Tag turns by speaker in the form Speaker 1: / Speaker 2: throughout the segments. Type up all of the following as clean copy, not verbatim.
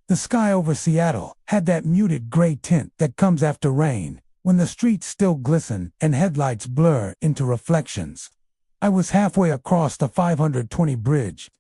Speaker 1: The sky over Seattle had that muted gray tint that comes after rain, when the streets still glisten and headlights blur into reflections. I was halfway across the 520 bridge,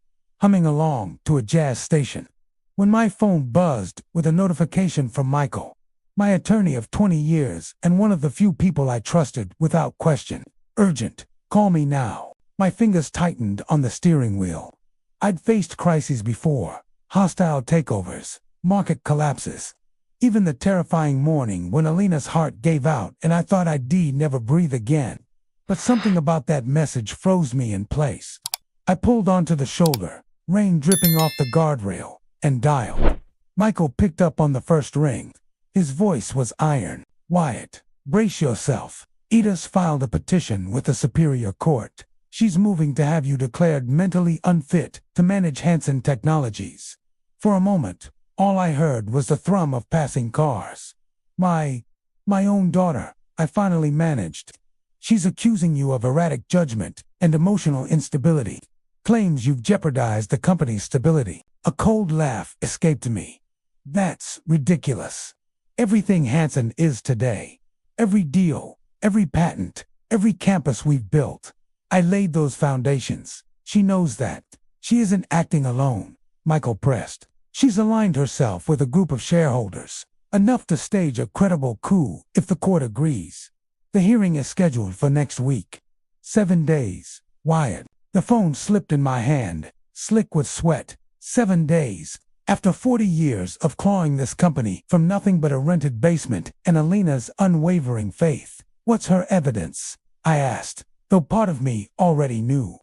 Speaker 1: humming along to a jazz station, when my phone buzzed with a notification from Michael, my attorney of 20 years and one of the few people I trusted without question. Urgent, call me now. My fingers tightened on the steering wheel. I'd faced crises before, hostile takeovers, market collapses, even the terrifying morning when Alina's heart gave out and I thought I'd never breathe again. But something about that message froze me in place. I pulled onto the shoulder, rain dripping off the guardrail, and dialed. Michael picked up on the first ring. His voice was iron. Wyatt, brace yourself. Ida's filed a petition with the Superior Court. She's moving to have you declared mentally unfit to manage Hansen Technologies. For a moment, all I heard was the thrum of passing cars. My own daughter, I finally managed. She's accusing you of erratic judgment and emotional instability. Claims you've jeopardized the company's stability. A cold laugh escaped me. That's ridiculous. Everything Hansen is today, every deal, every patent, every campus we've built, I laid those foundations. She knows that. She isn't acting alone, Michael pressed. She's aligned herself with a group of shareholders, enough to stage a credible coup if the court agrees. The hearing is scheduled for next week. 7 days, Wyatt. The phone slipped in my hand, slick with sweat. 7 days. After 40 years of clawing this company from nothing but a rented basement and Alina's unwavering faith. What's her evidence? I asked, though part of me already knew.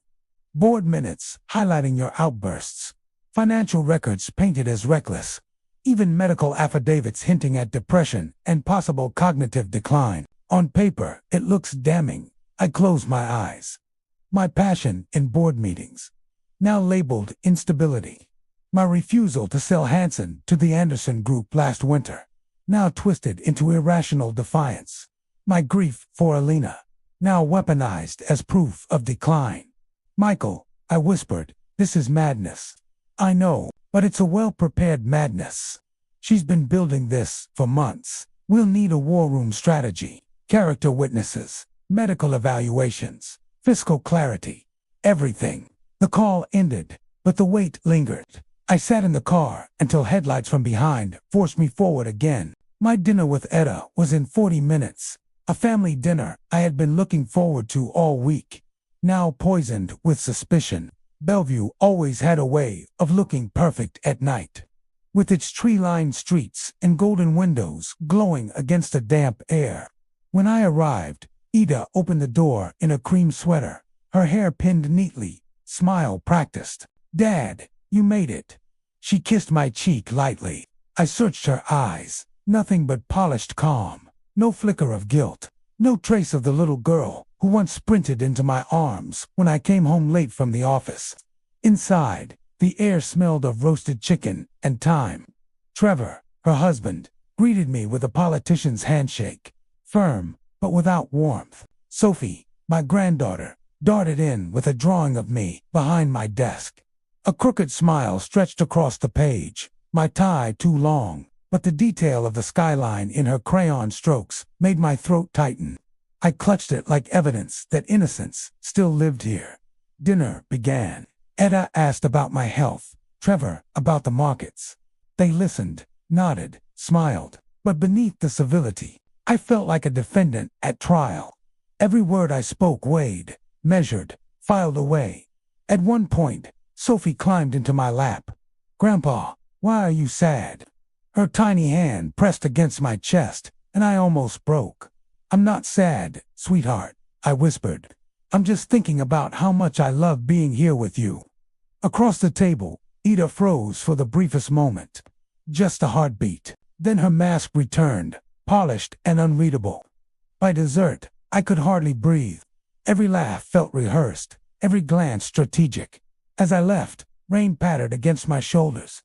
Speaker 1: Board minutes highlighting your outbursts. Financial records painted as reckless. Even medical affidavits hinting at depression and possible cognitive decline. On paper, it looks damning. I closed my eyes. My passion in board meetings, now labeled instability. My refusal to sell Hansen to the Anderson Group last winter, now twisted into irrational defiance. My grief for Alina, now weaponized as proof of decline. Michael, I whispered, this is madness. I know, but it's a well-prepared madness. She's been building this for months. We'll need a war room strategy, character witnesses, medical evaluations, fiscal clarity, everything. The call ended, but the wait lingered. I sat in the car until headlights from behind forced me forward again. My dinner with Etta was in 40 minutes. A family dinner I had been looking forward to all week. Now poisoned with suspicion. Bellevue always had a way of looking perfect at night, with its tree-lined streets and golden windows glowing against the damp air. When I arrived, Ida opened the door in a cream sweater, her hair pinned neatly, smile practiced. Dad, you made it. She kissed my cheek lightly. I searched her eyes. Nothing but polished calm. No flicker of guilt. No trace of the little girl who once sprinted into my arms when I came home late from the office. Inside, the air smelled of roasted chicken and thyme. Trevor, her husband, greeted me with a politician's handshake. Firm, but without warmth. Sophie, my granddaughter, darted in with a drawing of me behind my desk. A crooked smile stretched across the page, my tie too long, but the detail of the skyline in her crayon strokes made my throat tighten. I clutched it like evidence that innocence still lived here. Dinner began. Etta asked about my health, Trevor about the markets. They listened, nodded, smiled, but beneath the civility, I felt like a defendant at trial. Every word I spoke weighed, measured, filed away. At one point, Sophie climbed into my lap. Grandpa, why are you sad? Her tiny hand pressed against my chest, and I almost broke. I'm not sad, sweetheart, I whispered. I'm just thinking about how much I love being here with you. Across the table, Ida froze for the briefest moment. Just a heartbeat. Then her mask returned, polished and unreadable. By dessert, I could hardly breathe. Every laugh felt rehearsed, every glance strategic. As I left, rain pattered against my shoulders.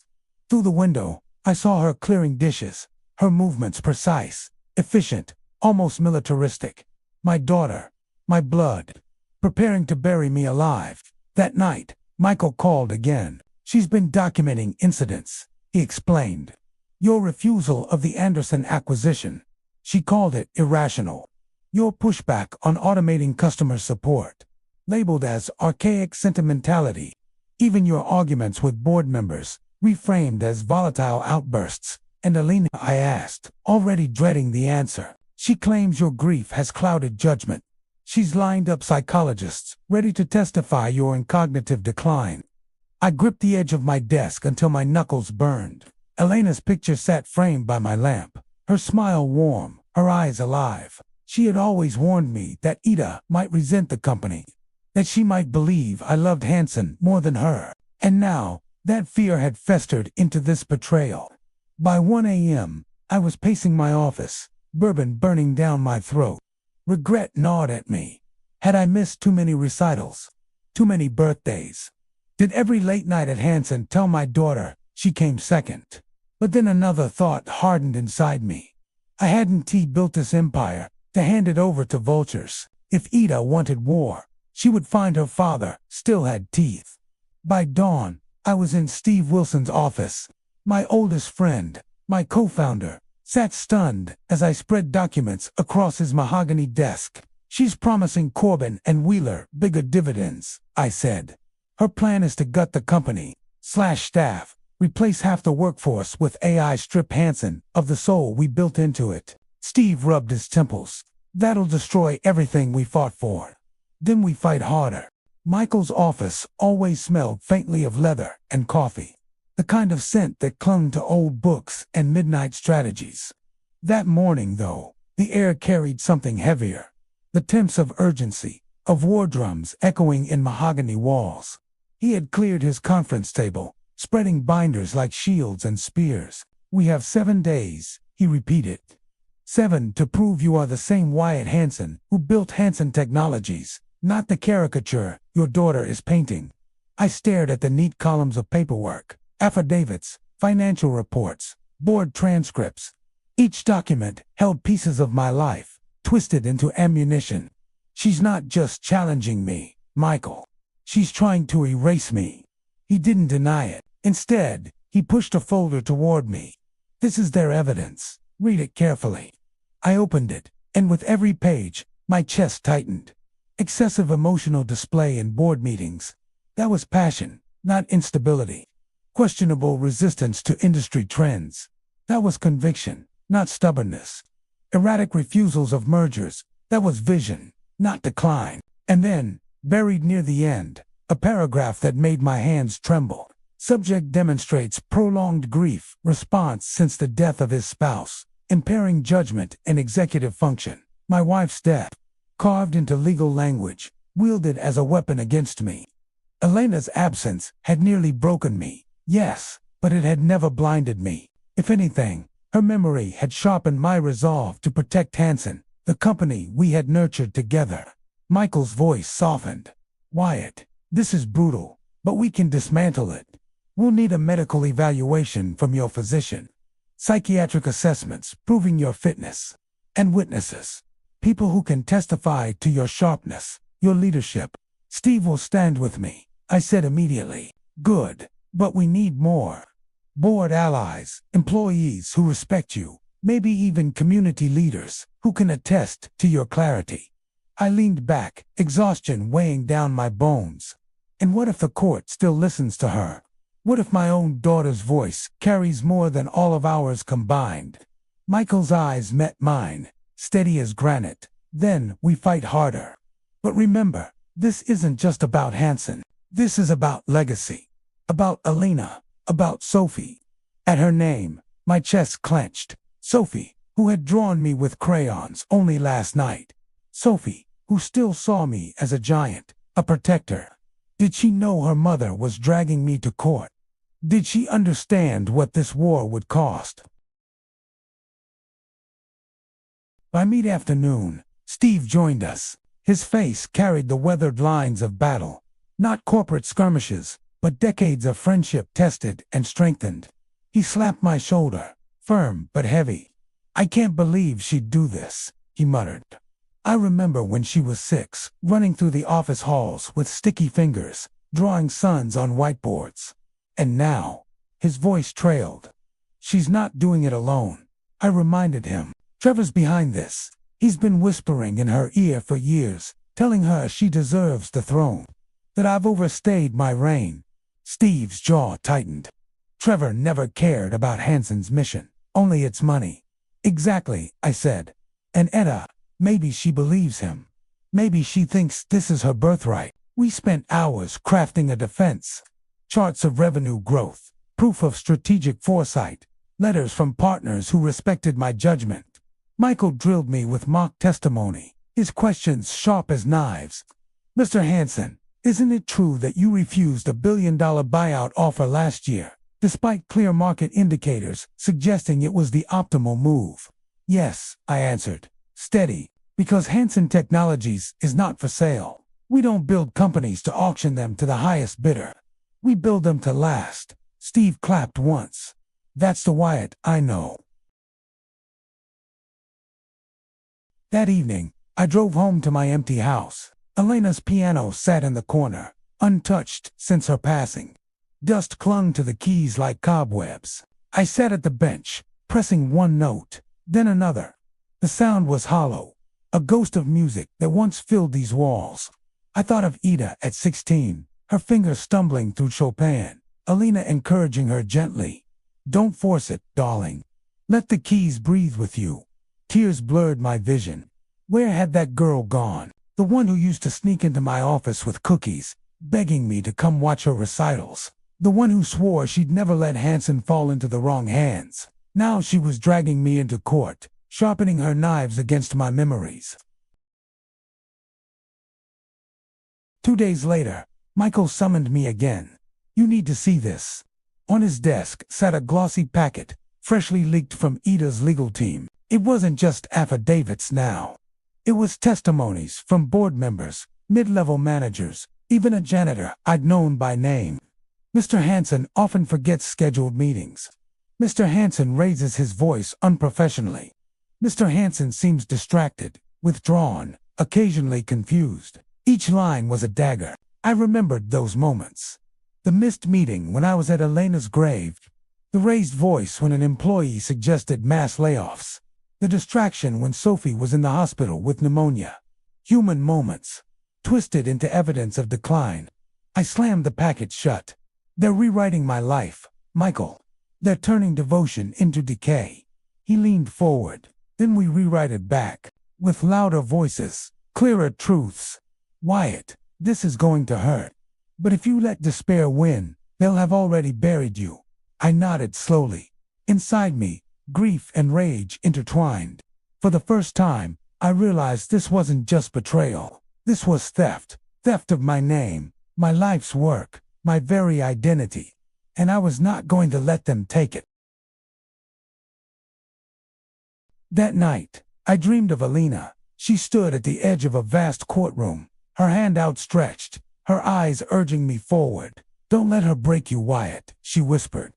Speaker 1: Through the window, I saw her clearing dishes, her movements precise, efficient, almost militaristic. My daughter, my blood, preparing to bury me alive. That night, Michael called again. She's been documenting incidents. he explained. Your refusal of the Anderson acquisition. She called it irrational. Your pushback on automating customer support. Labeled as archaic sentimentality. Even your arguments with board members, reframed as volatile outbursts. And Alina, I asked, already dreading the answer. She claims your grief has clouded judgment. She's lined up psychologists, ready to testify you're in cognitive decline. I gripped the edge of my desk until my knuckles burned. Elena's picture sat framed by my lamp, her smile warm, her eyes alive. She had always warned me that Ida might resent the company, that she might believe I loved Hanson more than her. And now, that fear had festered into this betrayal. By 1 a.m., I was pacing my office, bourbon burning down my throat. Regret gnawed at me. Had I missed too many recitals? Too many birthdays? Did every late night at Hanson tell my daughter she came second? But then another thought hardened inside me. I hadn't built this empire to hand it over to vultures. If Ida wanted war, she would find her father still had teeth. By dawn, I was in Steve Wilson's office. My oldest friend, my co-founder, sat stunned as I spread documents across his mahogany desk. She's promising Corbin and Wheeler bigger dividends, I said. Her plan is to gut the company, slash staff, replace half the workforce with AI, strip Hanson of the soul we built into it. Steve rubbed his temples. That'll destroy everything we fought for. Then we fight harder. Michael's office always smelled faintly of leather and coffee, the kind of scent that clung to old books and midnight strategies. That morning, though, the air carried something heavier, the temps of urgency, of war drums echoing in mahogany walls. He had cleared his conference table, spreading binders like shields and spears. We have 7 days, he repeated. 7 to prove you are the same Wyatt Hanson who built Hanson Technologies, not the caricature your daughter is painting. I stared at the neat columns of paperwork, affidavits, financial reports, board transcripts. Each document held pieces of my life, twisted into ammunition. She's not just challenging me, Michael. She's trying to erase me. He didn't deny it. Instead, he pushed a folder toward me. This is their evidence. Read it carefully. I opened it, and with every page, my chest tightened. Excessive emotional display in board meetings. That was passion, not instability. Questionable resistance to industry trends. That was conviction, not stubbornness. Erratic refusals of mergers. That was vision, not decline. And then, buried near the end, a paragraph that made my hands tremble. Subject demonstrates prolonged grief response since the death of his spouse, impairing judgment and executive function. My wife's death, carved into legal language, wielded as a weapon against me. Elena's absence had nearly broken me, yes, but it had never blinded me. If anything, her memory had sharpened my resolve to protect Hanson, the company we had nurtured together. Michael's voice softened. Wyatt, this is brutal, but we can dismantle it. We'll need a medical evaluation from your physician, psychiatric assessments proving your fitness, and witnesses, people who can testify to your sharpness, your leadership. Steve will stand with me, I said immediately. Good, but we need more. Board allies, employees who respect you, maybe even community leaders who can attest to your clarity. I leaned back, exhaustion weighing down my bones. And what if the court still listens to her? What if my own daughter's voice carries more than all of ours combined? Michael's eyes met mine, steady as granite. Then we fight harder. But remember, this isn't just about Hanson. This is about legacy. About Alina. About Sophie. At her name, my chest clenched. Sophie, who had drawn me with crayons only last night. Sophie, who still saw me as a giant, a protector. Did she know her mother was dragging me to court? Did she understand what this war would cost? By mid-afternoon, Steve joined us. His face carried the weathered lines of battle. Not corporate skirmishes, but decades of friendship tested and strengthened. He slapped my shoulder, firm but heavy. I can't believe she'd do this, he muttered. I remember when she was 6, running through the office halls with sticky fingers, drawing suns on whiteboards. And now, His voice trailed. She's not doing it alone, I reminded him. Trevor's behind this. He's been whispering in her ear for years, telling her she deserves the throne, that I've overstayed my reign. Steve's jaw tightened. Trevor never cared about Hansen's mission, only its money. Exactly, I said. And Etta, maybe she believes him. Maybe she thinks this is her birthright. We spent hours crafting a defense. Charts of revenue growth, proof of strategic foresight, letters from partners who respected my judgment. Michael drilled me with mock testimony, his questions sharp as knives. Mr. Hansen, isn't it true that you refused a $1 billion buyout offer last year, despite clear market indicators suggesting it was the optimal move? Yes, I answered, steady, because Hansen Technologies is not for sale. We don't build companies to auction them to the highest bidder. We build them to last. Steve clapped once. That's the Wyatt I know. That evening, I drove home to my empty house. Elena's piano sat in the corner, untouched since her passing. Dust clung to the keys like cobwebs. I sat at the bench, pressing one note, then another. The sound was hollow, a ghost of music that once filled these walls. I thought of Ida at 16, her fingers stumbling through Chopin, Elena encouraging her gently. Don't force it, darling. Let the keys breathe with you. Tears blurred my vision. Where had that girl gone? The one who used to sneak into my office with cookies, begging me to come watch her recitals. The one who swore she'd never let Hansen fall into the wrong hands. Now she was dragging me into court, sharpening her knives against my memories. 2 days later, Michael summoned me again. You need to see this. On his desk sat a glossy packet, freshly leaked from Ida's legal team. It wasn't just affidavits now. It was testimonies from board members, mid-level managers, even a janitor I'd known by name. Mr. Hansen often forgets scheduled meetings. Mr. Hansen raises his voice unprofessionally. Mr. Hansen seems distracted, withdrawn, occasionally confused. Each line was a dagger. I remembered those moments. The missed meeting when I was at Elena's grave. The raised voice when an employee suggested mass layoffs. The distraction when Sophie was in the hospital with pneumonia. Human moments, twisted into evidence of decline. I slammed the packet shut. They're rewriting my life, Michael. They're turning devotion into decay. He leaned forward. Then we rewrite it back, with louder voices, clearer truths. Wyatt, this is going to hurt. But if you let despair win, they'll have already buried you. I nodded slowly. Inside me, grief and rage intertwined. For the first time, I realized this wasn't just betrayal. This was theft. Theft of my name, my life's work, my very identity. And I was not going to let them take it. That night, I dreamed of Elena. She stood at the edge of a vast courtroom, her hand outstretched, her eyes urging me forward. Don't let her break you, Wyatt, she whispered.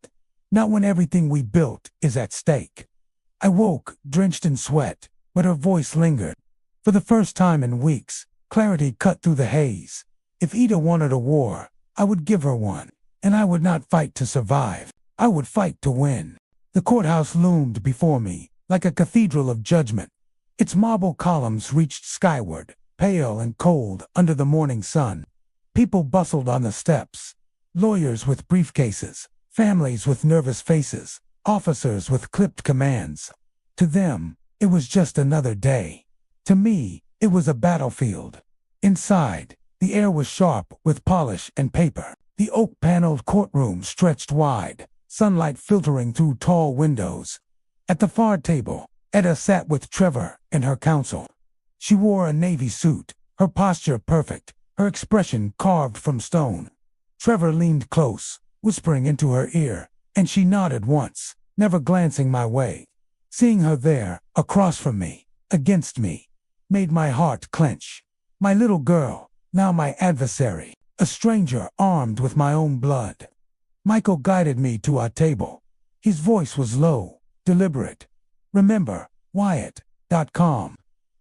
Speaker 1: Not when everything we built is at stake. I woke, drenched in sweat, but her voice lingered. For the first time in weeks, clarity cut through the haze. If Ida wanted a war, I would give her one. And I would not fight to survive. I would fight to win. The courthouse loomed before me, like a cathedral of judgment. Its marble columns reached skyward, pale and cold under the morning sun. People bustled on the steps. Lawyers with briefcases, families with nervous faces, officers with clipped commands. To them, it was just another day. To me, it was a battlefield. Inside, the air was sharp with polish and paper. The oak-paneled courtroom stretched wide, sunlight filtering through tall windows. At the far table, Etta sat with Trevor and her counsel. She wore a navy suit, her posture perfect, her expression carved from stone. Trevor leaned close, whispering into her ear, and she nodded once, never glancing my way. Seeing her there, across from me, against me, made my heart clench. My little girl, now my adversary, a stranger armed with my own blood. Michael guided me to our table. His voice was low, deliberate. Remember, Wyatt.com.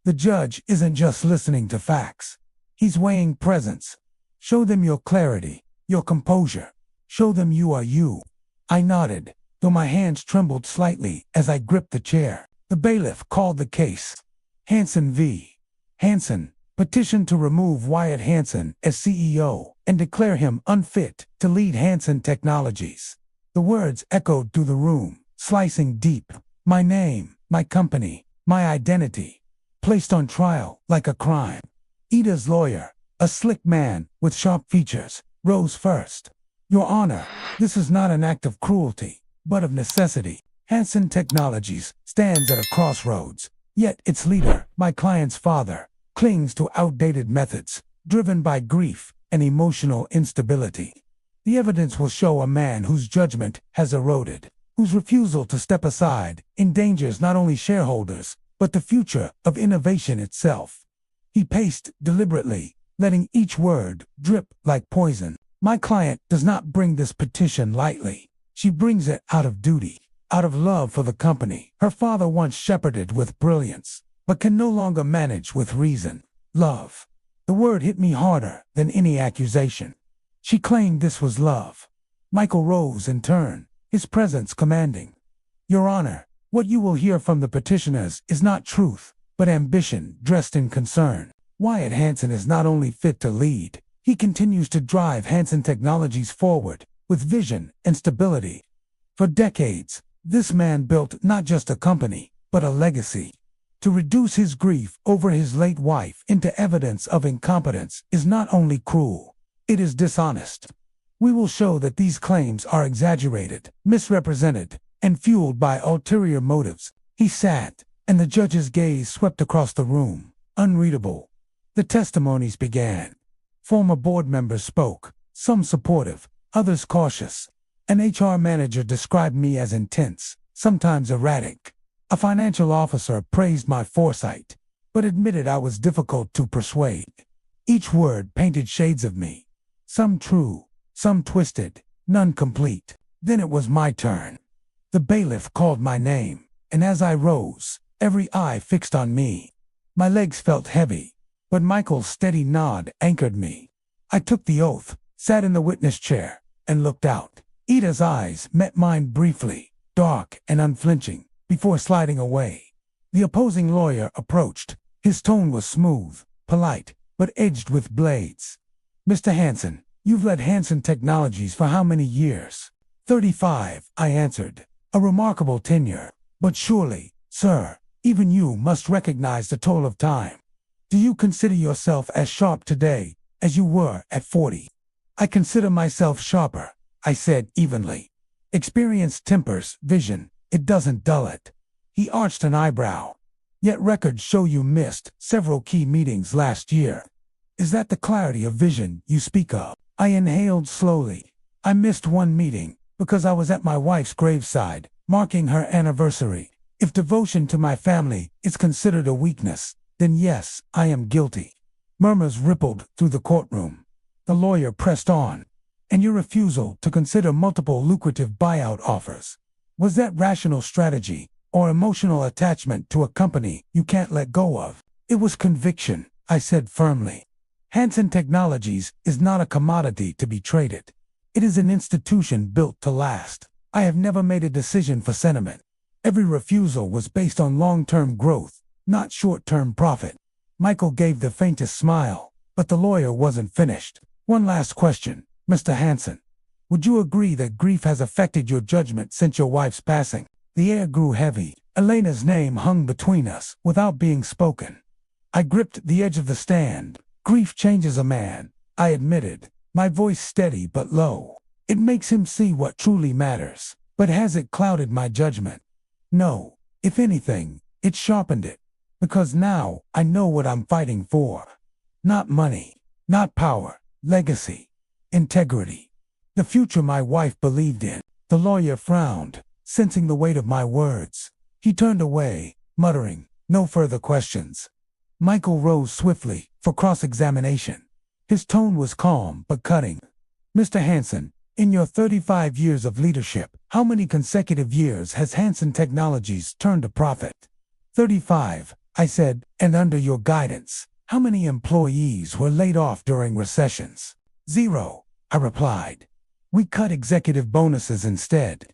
Speaker 1: The judge isn't just listening to facts. He's weighing presence. Show them your clarity, your composure. Show them you are you. I nodded, though my hands trembled slightly as I gripped the chair. The bailiff called the case. Hansen v. Hansen, petition to remove Wyatt Hansen as CEO and declare him unfit to lead Hansen Technologies. The words echoed through the room, slicing deep. My name, my company, my identity, placed on trial like a crime. Ida's lawyer, a slick man with sharp features, rose first. Your Honor, this is not an act of cruelty, but of necessity. Hansen Technologies stands at a crossroads, yet its leader, my client's father, clings to outdated methods, driven by grief and emotional instability. The evidence will show a man whose judgment has eroded, whose refusal to step aside endangers not only shareholders, but the future of innovation itself. He paced deliberately, letting each word drip like poison. My client does not bring this petition lightly. She brings it out of duty, out of love for the company her father once shepherded with brilliance, but can no longer manage with reason. Love. The word hit me harder than any accusation. She claimed this was love. Michael rose in turn, his presence commanding. Your Honor, what you will hear from the petitioners is not truth, but ambition dressed in concern. Wyatt Hansen is not only fit to lead, he continues to drive Hansen Technologies forward with vision and stability. For decades, this man built not just a company, but a legacy. To reduce his grief over his late wife into evidence of incompetence is not only cruel, it is dishonest. We will show that these claims are exaggerated, misrepresented, and fueled by ulterior motives. He sat, and the judge's gaze swept across the room, unreadable. The testimonies began. Former board members spoke, some supportive, others cautious. An HR manager described me as intense, sometimes erratic. A financial officer praised my foresight, but admitted I was difficult to persuade. Each word painted shades of me. Some true, some twisted, none complete. Then it was my turn. The bailiff called my name, and as I rose, every eye fixed on me. My legs felt heavy, but Michael's steady nod anchored me. I took the oath, sat in the witness chair, and looked out. Ida's eyes met mine briefly, dark and unflinching, before sliding away. The opposing lawyer approached. His tone was smooth, polite, but edged with blades. Mr. Hansen, you've led Hansen Technologies for how many years? 35, I answered. A remarkable tenure. But surely, sir, even you must recognize the toll of time. Do you consider yourself as sharp today as you were at 40? I consider myself sharper, I said evenly. Experience tempers vision, it doesn't dull it. He arched an eyebrow. Yet records show you missed several key meetings last year. Is that the clarity of vision you speak of? I inhaled slowly. I missed one meeting because I was at my wife's graveside, marking her anniversary. If devotion to my family is considered a weakness, then yes, I am guilty. Murmurs rippled through the courtroom. The lawyer pressed on. And your refusal to consider multiple lucrative buyout offers. Was that rational strategy or emotional attachment to a company you can't let go of? It was conviction, I said firmly. Hansen Technologies is not a commodity to be traded. It is an institution built to last. I have never made a decision for sentiment. Every refusal was based on long-term growth, not short-term profit. Michael gave the faintest smile, but the lawyer wasn't finished. One last question, Mr. Hansen. Would you agree that grief has affected your judgment since your wife's passing? The air grew heavy. Elena's name hung between us without being spoken. I gripped the edge of the stand. Grief changes a man, I admitted, my voice steady but low. It makes him see what truly matters. But has it clouded my judgment? No. If anything, it sharpened it. Because now I know what I'm fighting for. Not money, not power, legacy, integrity. The future my wife believed in. The lawyer frowned, sensing the weight of my words. He turned away, muttering, no further questions. Michael rose swiftly for cross-examination. His tone was calm but cutting. Mr. Hansen, in your 35 years of leadership, how many consecutive years has Hansen Technologies turned a profit? 35, I said, and under your guidance, how many employees were laid off during recessions? 0, I replied. We cut executive bonuses instead.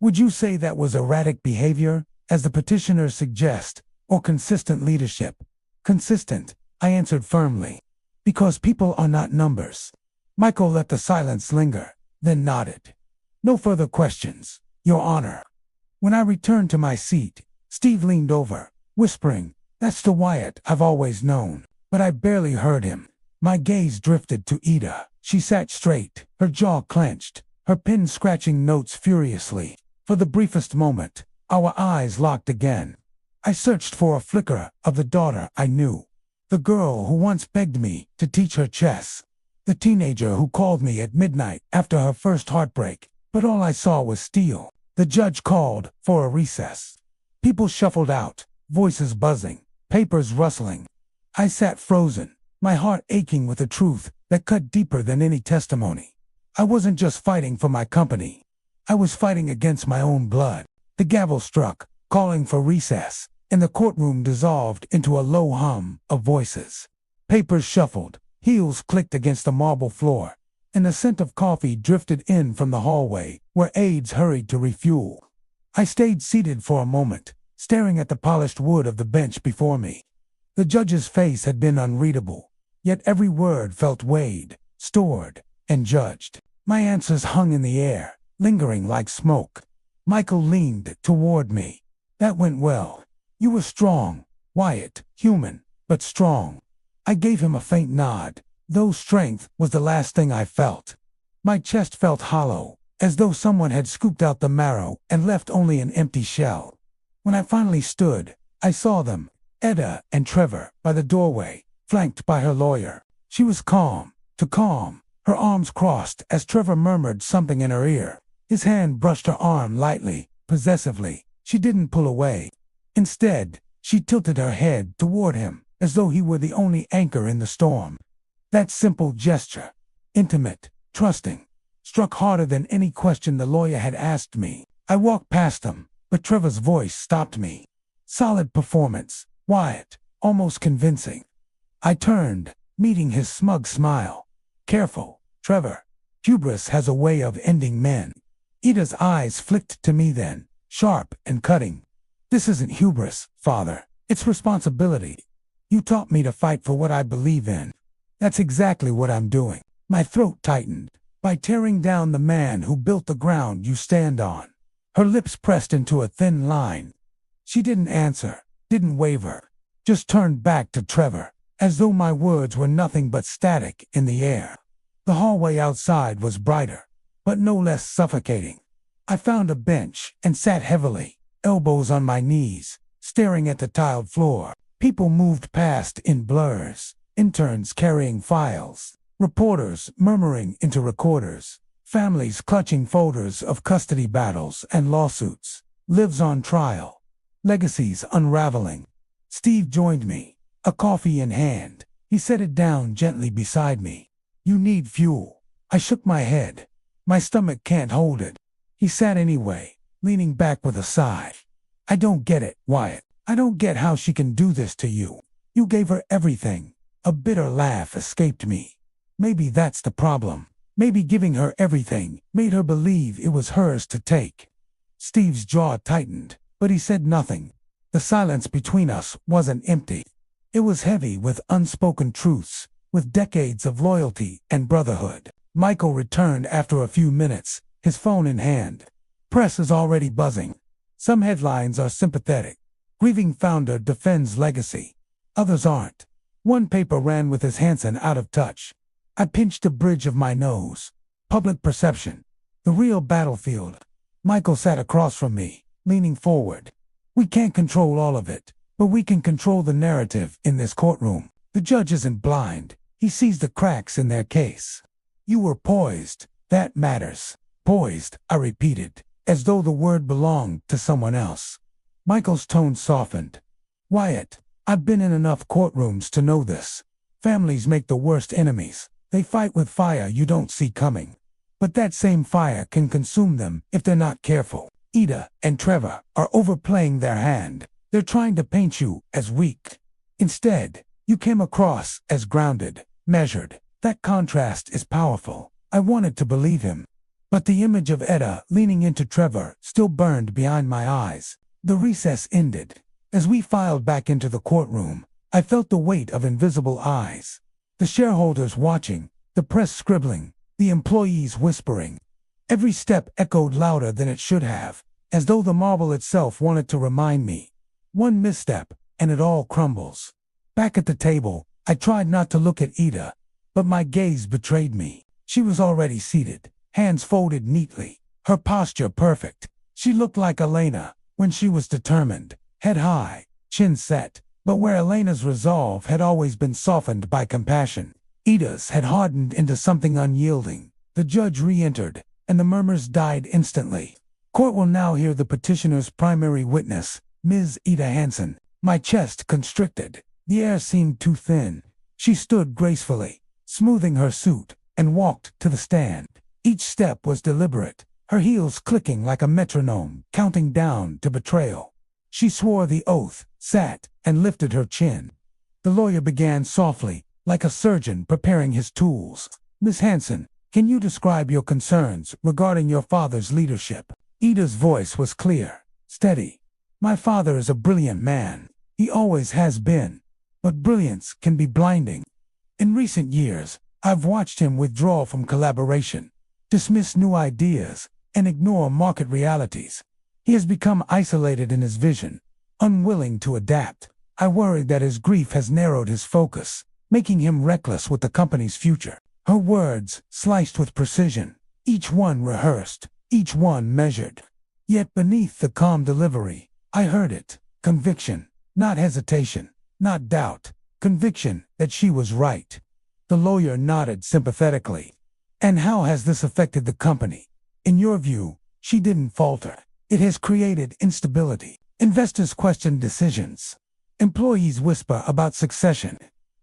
Speaker 1: Would you say that was erratic behavior, as the petitioners suggest, or consistent leadership? Consistent, I answered firmly. Because people are not numbers. Michael let the silence linger, then nodded. No further questions, Your Honor. When I returned to my seat, Steve leaned over, whispering, "That's the Wyatt I've always known." But I barely heard him. My gaze drifted to Ida. She sat straight, her jaw clenched, her pen scratching notes furiously. For the briefest moment, our eyes locked again. I searched for a flicker of the daughter I knew. The girl who once begged me to teach her chess. The teenager who called me at midnight after her first heartbreak. But all I saw was steel. The judge called for a recess. People shuffled out, voices buzzing, papers rustling. I sat frozen, my heart aching with a truth that cut deeper than any testimony. I wasn't just fighting for my company. I was fighting against my own blood. The gavel struck, calling for recess, and the courtroom dissolved into a low hum of voices. Papers shuffled, heels clicked against the marble floor, and the scent of coffee drifted in from the hallway where aides hurried to refuel. I stayed seated for a moment, staring at the polished wood of the bench before me. The judge's face had been unreadable, yet every word felt weighed, stored, and judged. My answers hung in the air, lingering like smoke. Michael leaned toward me. "That went well. You were strong, Wyatt, human, but strong." I gave him a faint nod, though strength was the last thing I felt. My chest felt hollow, as though someone had scooped out the marrow and left only an empty shell. When I finally stood, I saw them, Ida and Trevor, by the doorway, flanked by her lawyer. She was calm, too calm, her arms crossed as Trevor murmured something in her ear. His hand brushed her arm lightly, possessively. She didn't pull away. Instead, she tilted her head toward him, as though he were the only anchor in the storm. That simple gesture, intimate, trusting, struck harder than any question the lawyer had asked me. I walked past them, but Trevor's voice stopped me. "Solid performance, Wyatt, almost convincing." I turned, meeting his smug smile. "Careful, Trevor. Hubris has a way of ending men." Ida's eyes flicked to me then, sharp and cutting. "This isn't hubris, Father. It's responsibility. You taught me to fight for what I believe in. That's exactly what I'm doing." My throat tightened. "By tearing down the man who built the ground you stand on." Her lips pressed into a thin line. She didn't answer, didn't waver, just turned back to Trevor, as though my words were nothing but static in the air. The hallway outside was brighter, but no less suffocating. I found a bench and sat heavily, elbows on my knees, staring at the tiled floor. People moved past in blurs, interns carrying files, reporters murmuring into recorders, families clutching folders of custody battles and lawsuits, lives on trial, legacies unraveling. Steve joined me, a coffee in hand. He set it down gently beside me. "You need fuel." I shook my head. "My stomach can't hold it." He sat anyway, leaning back with a sigh. "I don't get it, Wyatt. I don't get how she can do this to you. You gave her everything." A bitter laugh escaped me. "Maybe that's the problem. Maybe giving her everything made her believe it was hers to take." Steve's jaw tightened, but he said nothing. The silence between us wasn't empty. It was heavy with unspoken truths, with decades of loyalty and brotherhood. Michael returned after a few minutes, his phone in hand. Press is already buzzing. Some headlines are sympathetic. Grieving founder defends legacy. Others aren't. One paper ran with his Hansen out of touch. I pinched the bridge of my nose. Public perception. The real battlefield. Michael sat across from me, leaning forward. "We can't control all of it, but we can control the narrative in this courtroom. The judge isn't blind. He sees the cracks in their case. You were poised. That matters." "Poised," I repeated, as though the word belonged to someone else. Michael's tone softened. "Wyatt, I've been in enough courtrooms to know this. Families make the worst enemies. They fight with fire you don't see coming. But that same fire can consume them if they're not careful. Ida and Trevor are overplaying their hand. They're trying to paint you as weak. Instead, you came across as grounded, measured. That contrast is powerful." I wanted to believe him. But the image of Etta leaning into Trevor still burned behind my eyes. The recess ended. As we filed back into the courtroom, I felt the weight of invisible eyes. The shareholders watching, the press scribbling, the employees whispering. Every step echoed louder than it should have, as though the marble itself wanted to remind me. One misstep, and it all crumbles. Back at the table, I tried not to look at Ida, but my gaze betrayed me. She was already seated, hands folded neatly, her posture perfect. She looked like Elena when she was determined, head high, chin set, but where Elena's resolve had always been softened by compassion, Ida's had hardened into something unyielding. The judge re-entered, and the murmurs died instantly. Court will now hear the petitioner's primary witness, Ms. Ida Hansen. My chest constricted. The air seemed too thin. She stood gracefully, smoothing her suit, and walked to the stand. Each step was deliberate, her heels clicking like a metronome, counting down to betrayal. She swore the oath, sat, and lifted her chin. The lawyer began softly, like a surgeon preparing his tools. Miss Hansen, can you describe your concerns regarding your father's leadership? Ida's voice was clear, steady. My father is a brilliant man. He always has been. But brilliance can be blinding. In recent years, I've watched him withdraw from collaboration, dismiss new ideas, and ignore market realities. He has become isolated in his vision, unwilling to adapt. I worry that his grief has narrowed his focus, making him reckless with the company's future. Her words, sliced with precision, each one rehearsed, each one measured. Yet beneath the calm delivery, I heard it, conviction, not hesitation, not doubt, conviction that she was right. The lawyer nodded sympathetically. And how has this affected the company? In your view, she didn't falter. It has created instability. Investors question decisions. Employees whisper about succession.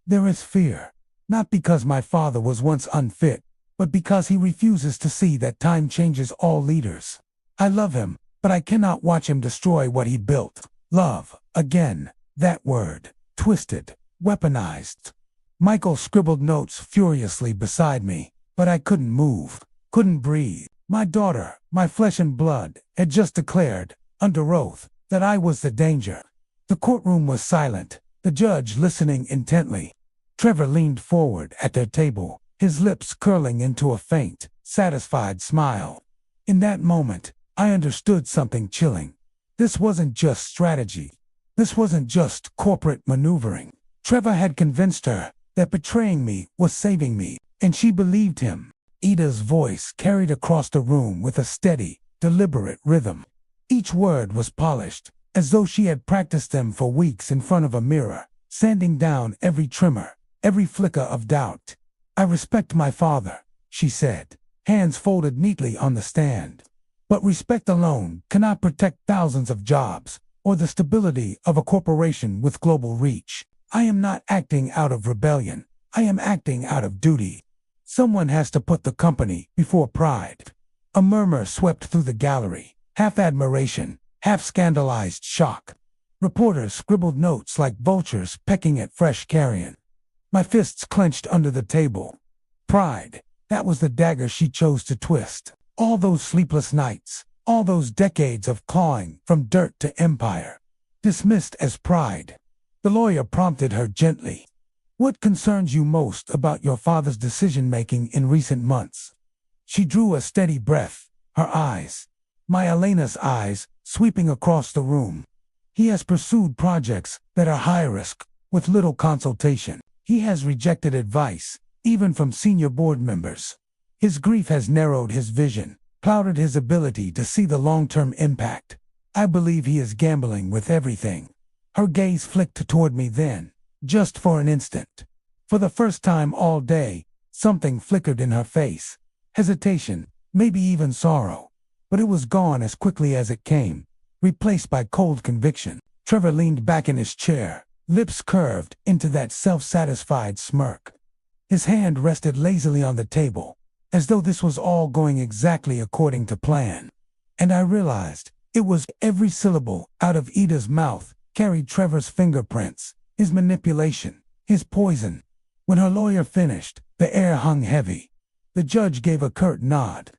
Speaker 1: There is fear, not because my father was once unfit, but because he refuses to see that time changes all leaders. I love him, but I cannot watch him destroy what he built. Love, again, that word, twisted, weaponized. Michael scribbled notes furiously beside me, but I couldn't move, couldn't breathe. My daughter, my flesh and blood, had just declared, under oath, that I was the danger. The courtroom was silent, the judge listening intently. Trevor leaned forward at their table, his lips curling into a faint, satisfied smile. In that moment, I understood something chilling. This wasn't just strategy. This wasn't just corporate maneuvering. Trevor had convinced her that betraying me was saving me, and she believed him. Ida's voice carried across the room with a steady, deliberate rhythm. Each word was polished, as though she had practiced them for weeks in front of a mirror, sanding down every tremor, every flicker of doubt. I respect my father, she said, hands folded neatly on the stand. But respect alone cannot protect thousands of jobs, or the stability of a corporation with global reach. I am not acting out of rebellion. I am acting out of duty. Someone has to put the company before pride. A murmur swept through the gallery, half admiration, half scandalized shock. Reporters scribbled notes like vultures pecking at fresh carrion. My fists clenched under the table. Pride, that was the dagger she chose to twist. All those sleepless nights, all those decades of clawing from dirt to empire, dismissed as pride. The lawyer prompted her gently. What concerns you most about your father's decision-making in recent months? She drew a steady breath, her eyes, my Elena's eyes, sweeping across the room. He has pursued projects that are high risk, with little consultation. He has rejected advice, even from senior board members. His grief has narrowed his vision, clouded his ability to see the long-term impact. I believe he is gambling with everything. Her gaze flicked toward me then, just for an instant. For the first time all day, something flickered in her face. Hesitation, maybe even sorrow. But it was gone as quickly as it came, replaced by cold conviction. Trevor leaned back in his chair, lips curved into that self-satisfied smirk. His hand rested lazily on the table, as though this was all going exactly according to plan. And I realized it was every syllable out of Ida's mouth carried Trevor's fingerprints, his manipulation, his poison. When her lawyer finished, the air hung heavy. The judge gave a curt nod.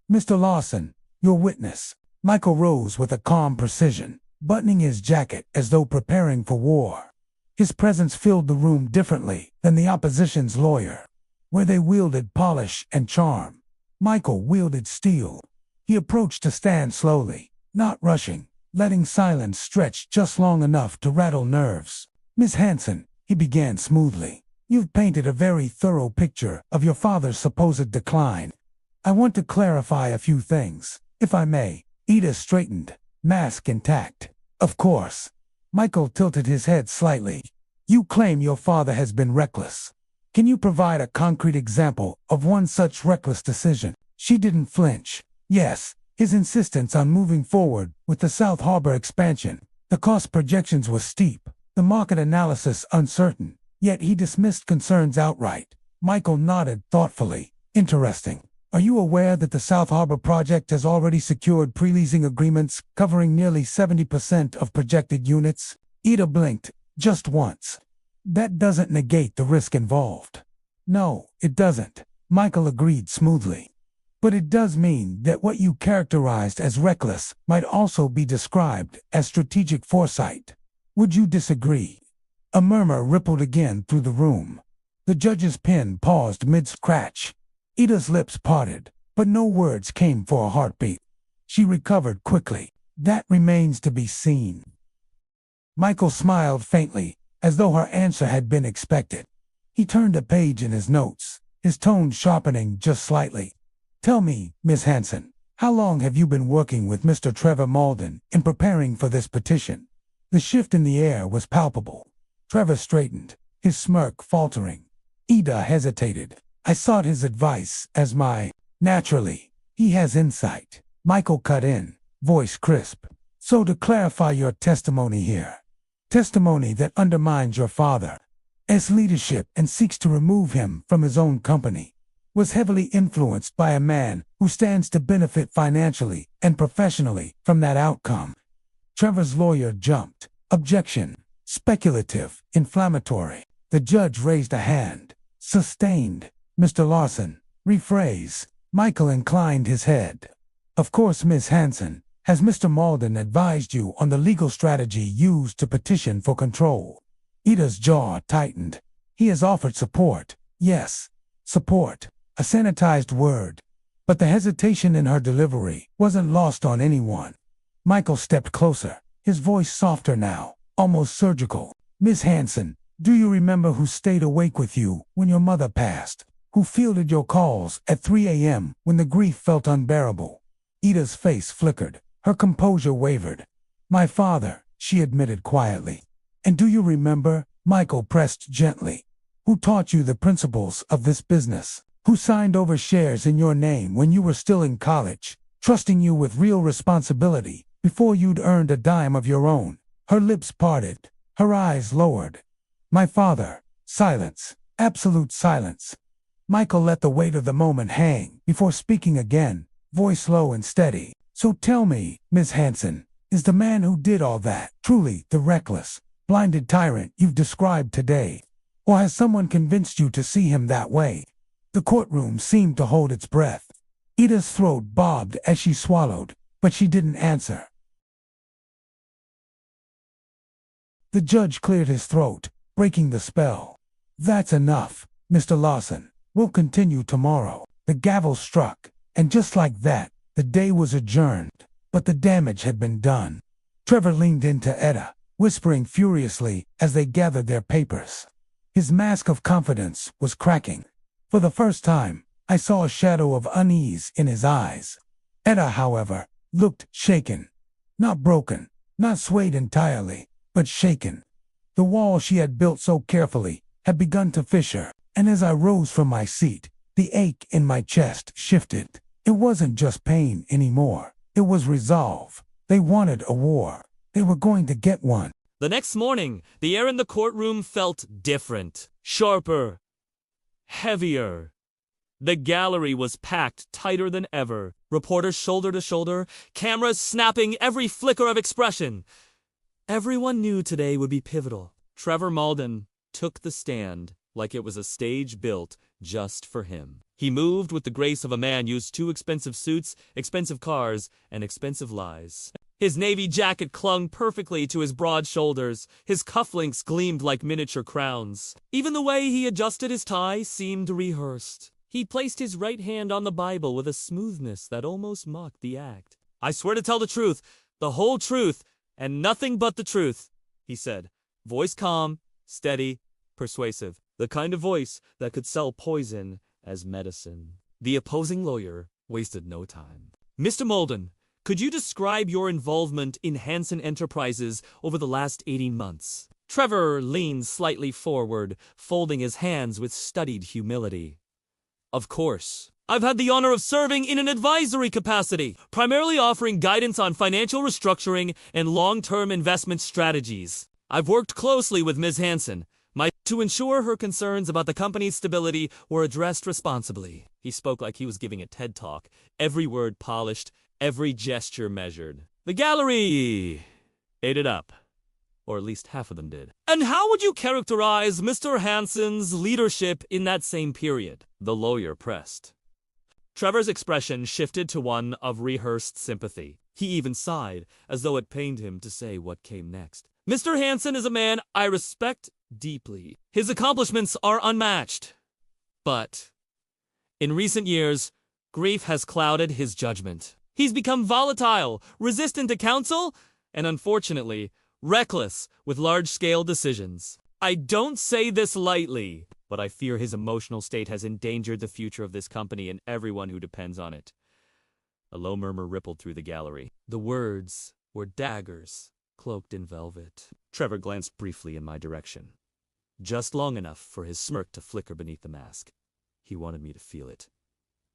Speaker 1: Mr. Lawson, your witness. Michael rose with a calm precision, buttoning his jacket as though preparing for war. His presence filled the room differently than the opposition's lawyer, where they wielded polish and charm. Michael wielded steel. He approached to stand slowly, not rushing, letting silence stretch just long enough to rattle nerves. Miss Hanson, he began smoothly, you've painted a very thorough picture of your father's supposed decline. I want to clarify a few things, if I may. Ida straightened, mask intact. Of course. Michael tilted his head slightly. You claim your father has been reckless. Can you provide a concrete example of one such reckless decision? She didn't flinch. Yes, his insistence on moving forward with the South Harbor expansion. The cost projections were steep, the market analysis uncertain, yet he dismissed concerns outright. Michael nodded thoughtfully. Interesting. Are you aware that the South Harbor project has already secured pre-leasing agreements covering nearly 70% of projected units? Ida blinked, just once. That doesn't negate the risk involved. No, it doesn't, Michael agreed smoothly. But it does mean that what you characterized as reckless might also be described as strategic foresight. Would you disagree? A murmur rippled again through the room. The judge's pen paused mid-scratch. Ida's lips parted, but no words came for a heartbeat. She recovered quickly. That remains to be seen. Michael smiled faintly, as though her answer had been expected. He turned a page in his notes, his tone sharpening just slightly. Tell me, Miss Hanson, how long have you been working with Mr. Trevor Malden in preparing for this petition? The shift in the air was palpable. Trevor straightened, his smirk faltering. Ida hesitated. I sought his advice as my, naturally, he has insight. Michael cut in, voice crisp. So to clarify your testimony here, testimony that undermines your father's leadership and seeks to remove him from his own company, was heavily influenced by a man who stands to benefit financially and professionally from that outcome. Trevor's lawyer jumped. Objection. Speculative, inflammatory. The judge raised a hand. Sustained. Mr. Lawson, rephrase. Michael inclined his head. Of course, Miss Hanson, has Mr. Malden advised you on the legal strategy used to petition for control? Ida's jaw tightened. He has offered support. Yes, support. A sanitized word. But the hesitation in her delivery wasn't lost on anyone. Michael stepped closer, his voice softer now, almost surgical. Miss Hanson, do you remember who stayed awake with you when your mother passed? Who fielded your calls at 3 a.m. when the grief felt unbearable? Ida's face flickered, her composure wavered. My father, she admitted quietly. And do you remember, Michael pressed gently, who taught you the principles of this business? Who signed over shares in your name when you were still in college, trusting you with real responsibility before you'd earned a dime of your own? Her lips parted, her eyes lowered. My father. Silence. Absolute silence. Michael let the weight of the moment hang before speaking again, voice low and steady. So tell me, Miss Hanson, is the man who did all that truly the reckless, blinded tyrant you've described today? Or has someone convinced you to see him that way? The courtroom seemed to hold its breath. Ida's throat bobbed as she swallowed, but she didn't answer. The judge cleared his throat, breaking the spell. That's enough, Mr. Lawson. We'll continue tomorrow. The gavel struck, and just like that, the day was adjourned. But the damage had been done. Trevor leaned into Ida, whispering furiously as they gathered their papers. His mask of confidence was cracking. For the first time, I saw a shadow of unease in his eyes. Ida, however, looked shaken. Not broken, not swayed entirely, but shaken. The wall she had built so carefully had begun to fissure, and as I rose from my seat, the ache in my chest shifted. It wasn't just pain anymore. It was resolve. They wanted a war. They were going to get one.
Speaker 2: The next morning, the air in the courtroom felt different, sharper, heavier. The gallery was packed tighter than ever, reporters shoulder to shoulder, cameras snapping every flicker of expression. Everyone knew today would be pivotal. Trevor Malden took the stand like it was a stage built just for him. He moved with the grace of a man used to expensive suits, expensive cars, and expensive lies. His navy jacket clung perfectly to his broad shoulders. His cufflinks gleamed like miniature crowns. Even the way he adjusted his tie seemed rehearsed. He placed his right hand on the Bible with a smoothness that almost mocked the act. "I swear to tell the truth, the whole truth, and nothing but the truth," he said. Voice calm, steady, persuasive. The kind of voice that could sell poison as medicine. The opposing lawyer wasted no time. "Mr. Molden, could you describe your involvement in Hansen Enterprises over the last 18 months? Trevor leaned slightly forward, folding his hands with studied humility. "Of course. I've had the honor of serving in an advisory capacity, primarily offering guidance on financial restructuring and long-term investment strategies. I've worked closely with Ms. Hansen to ensure her concerns about the company's stability were addressed responsibly." He spoke like he was giving a TED Talk, every word polished, every gesture measured. The gallery ate it up, or at least half of them did. "And how would you characterize Mr. Hansen's leadership in that same period?" the lawyer pressed. Trevor's expression shifted to one of rehearsed sympathy. He even sighed, as though it pained him to say what came next. "Mr. Hansen is a man I respect deeply. His accomplishments are unmatched. But in recent years, grief has clouded his judgment. He's become volatile, resistant to counsel, and unfortunately, reckless with large-scale decisions. I don't say this lightly, but I fear his emotional state has endangered the future of this company and everyone who depends on it." A low murmur rippled through the gallery. The words were daggers, cloaked in velvet. Trevor glanced briefly in my direction, just long enough for his smirk to flicker beneath the mask. He wanted me to feel it.